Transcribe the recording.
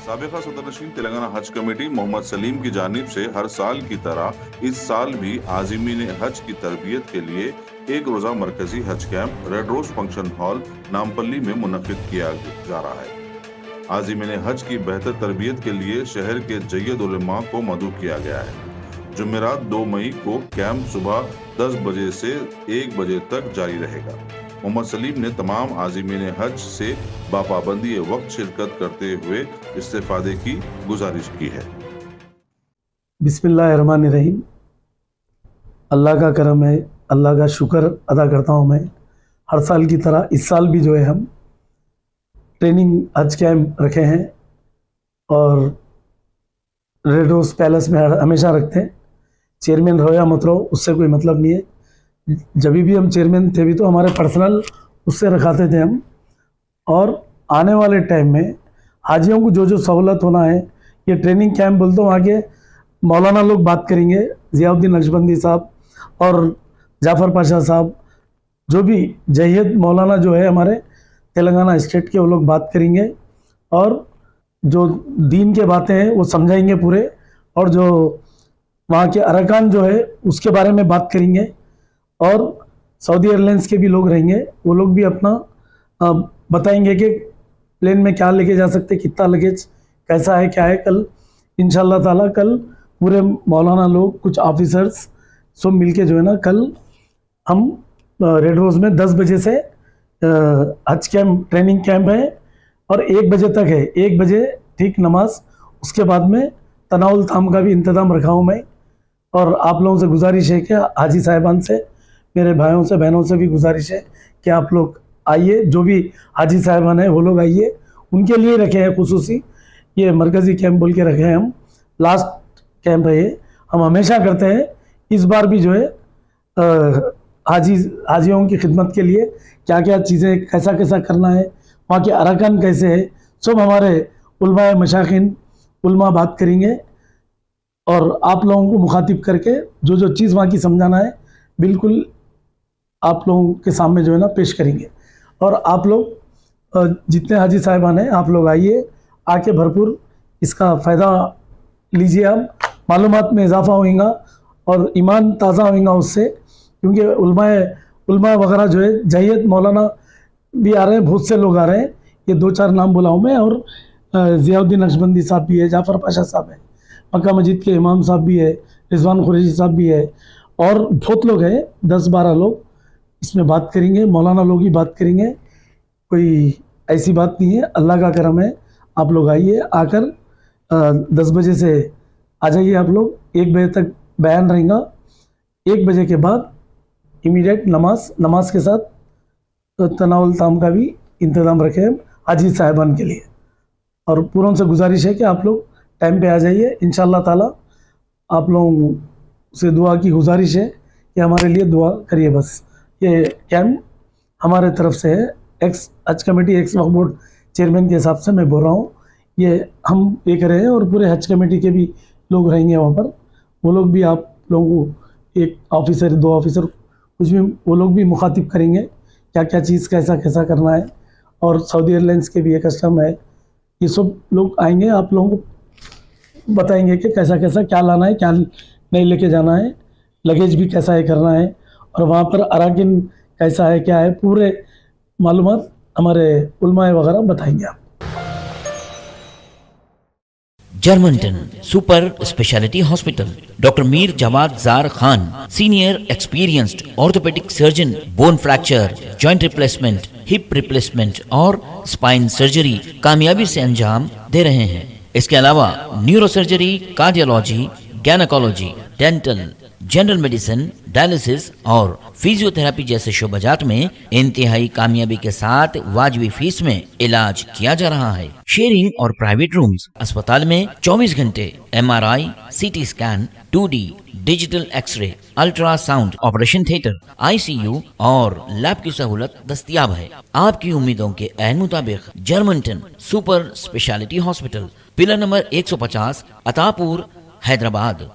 साबिका सदरनशीन तेलंगाना हज कमेटी मोहम्मद सलीम की जानिब से हर साल की तरह इस साल भी आज़मीन हज की तरबियत के लिए एक रोज़ा मरकजी हज camp red rose function hall Nampally में मुनक्किद किया जा रहा है। आज़मीन हज की बेहतर तरबियत के लिए शहर के जय्यद उलमा को मदऊ किया गया है। जुमेरात 2 मई को कैंप सुबह 10 बजे से 1 बजे तक जारी रहेगा। मोहम्मद सलीम ने तमाम आज़मीन हज से बापाबंदी वक्त शिरकत करते हुए इस्तेफादे की गुजारिश की है। बिस्मिल्लाहिर्रहमानिर्रहीम। अल्लाह का करम है, अल्लाह का शुक्र अदा करता हूँ मैं। हर साल की तरह इस साल भी जो है हम ट्रेनिंग हज कैंप रखे हैं और रेड रोज पैलेस में हमेशा रखते हैं। चेयरमैन रहो या मत रहो, उससे कोई मतलब नहीं है। जब भी हम चेयरमैन थे भी तो हमारे पर्सनल उससे रखाते थे हम। और आने वाले टाइम में हाजियों को जो जो सहूलत होना है, ये ट्रेनिंग कैंप बोलते वहाँ के मौलाना लोग बात करेंगे, ज़ियाउद्दीन नक्शबंदी साहब और जाफ़र पाशा साहब, जो भी जय्यद मौलाना जो है हमारे तेलंगाना स्टेट के, वो लोग बात करेंगे और जो दीन के बातें हैं वो समझाएंगे पूरे। और जो वहाँ के अरकान जो है उसके बारे में बात करेंगे। और सऊदी एयरलाइंस के भी लोग रहेंगे, वो लोग भी अपना बताएंगे कि प्लेन में क्या लेके जा सकते, कितना लगेज कैसा है क्या है। कल इंशाल्लाह ताला कल पूरे मौलाना लोग, कुछ ऑफिसर्स सब मिलके जो है ना, कल हम रेड रोज में 10 बजे से हज कैंप ट्रेनिंग कैंप है और 1 बजे तक है। 1 बजे ठीक नमाज, उसके बाद में तनाउल ताम का भी इंतज़ाम रखा हूँ मैं। और आप लोगों से गुजारिश है कि हाजी साहिबान से, मेरे भाइयों से बहनों से भी गुजारिश है कि आप लोग आइए, जो भी हाजी साहिबान हैं वो लोग आइए। उनके लिए रखे हैं खुसूसी, ये मरकज़ी कैंप बोल के रखे हैं हम। लास्ट कैंप है ये, हम हमेशा करते हैं। इस बार भी जो है हाजियों की खिदमत के लिए क्या क्या चीज़ें, कैसा कैसा करना है, वहाँ के अरकान कैसे है, सब हमारे उलमा मशाखिन उलमा बात करेंगे। और आप लोगों को मुखातिब करके जो जो चीज़ वहाँ की समझाना है बिल्कुल आप लोगों के सामने जो है ना पेश करेंगे। और आप लोग जितने हाजी साहिबान हैं आप लोग आइए, आके भरपूर इसका फ़ायदा लीजिए। हम मालूमात में इजाफ़ा होगा और ईमान ताज़ा होगा उससे, क्योंकि उलमा वगैरह जो है जय्यद मौलाना भी आ रहे हैं, बहुत से लोग आ रहे हैं। ये 2-4 नाम बुलाऊँ मैं, और ज़ियाउद्दीन नक्शबंदी साहब भी है, जाफ़र पाशा साहब है, मक्का मस्जिद के इमाम साहब भी है, रिजवान कुरैशी साहब भी है, और बहुत लोग हैं, 10-12 लोग इसमें बात करेंगे। मौलाना लोग ही बात करेंगे, कोई ऐसी बात नहीं है। अल्लाह का करम है। आप लोग आइए, आकर 10 बजे से आ जाइए आप लोग। 1 बजे तक बयान रहेगा। 1 बजे के बाद इमीडिएट नमाज के साथ तनाउल ताम का भी इंतज़ाम रखे हैं हाजी साहिबान के लिए। और पूरों से गुजारिश है कि आप लोग टाइम पे आ जाइए इंशाअल्लाह ताला। आप लोगों से दुआ की गुजारिश है कि हमारे लिए दुआ करिए बस। ये कैंप हमारे तरफ से है, एक्स हज कमेटी एक्स वक्फ बोर्ड चेयरमैन के हिसाब से मैं बोल रहा हूँ। ये हम ये कर रहे हैं और पूरे हज कमेटी के भी लोग रहेंगे वहाँ पर। वो लोग भी आप लोगों को, 1 ऑफिसर 2 ऑफिसर कुछ भी, वो लोग भी मुखातिब करेंगे क्या क्या चीज़ कैसा कैसा करना है। और सऊदी एयरलाइंस के भी एक कस्टम है, ये सब लोग आएंगे, आप लोगों को बताएंगे कि कैसा कैसा क्या लाना है, क्या नहीं लेके जाना है, लगेज भी कैसा है करना है, और वहाँ पर अराकिन कैसा है क्या है, पूरे मालूमात हमारे उलमाए वगैरह बताएंगे आप। जर्मनटन super speciality hospital, doctor Mir Jawad Zar Khan, senior experienced orthopaedic surgeon, bone fracture, joint replacement, hip replacement और स्पाइन सर्जरी कामयाबी से अंजाम दे रहे हैं। इसके अलावा neuro surgery, cardiology, gynaecology, dental, general medicine, dialysis और फिजियोथेरेपी जैसे शोबाजात में इंतहाई कामयाबी के साथ वाजबी फीस में इलाज किया जा रहा है। शेयरिंग और प्राइवेट रूम्स, अस्पताल में 24 घंटे MRI, CT scan, 2D digital x-ray, ultrasound, operation theatre, ICU और लैब की सहूलत दस्तयाब है। आपकी उम्मीदों के ऐन मुताबिक Germanten super speciality hospital, pillar number 150, Attapur, Hyderabad.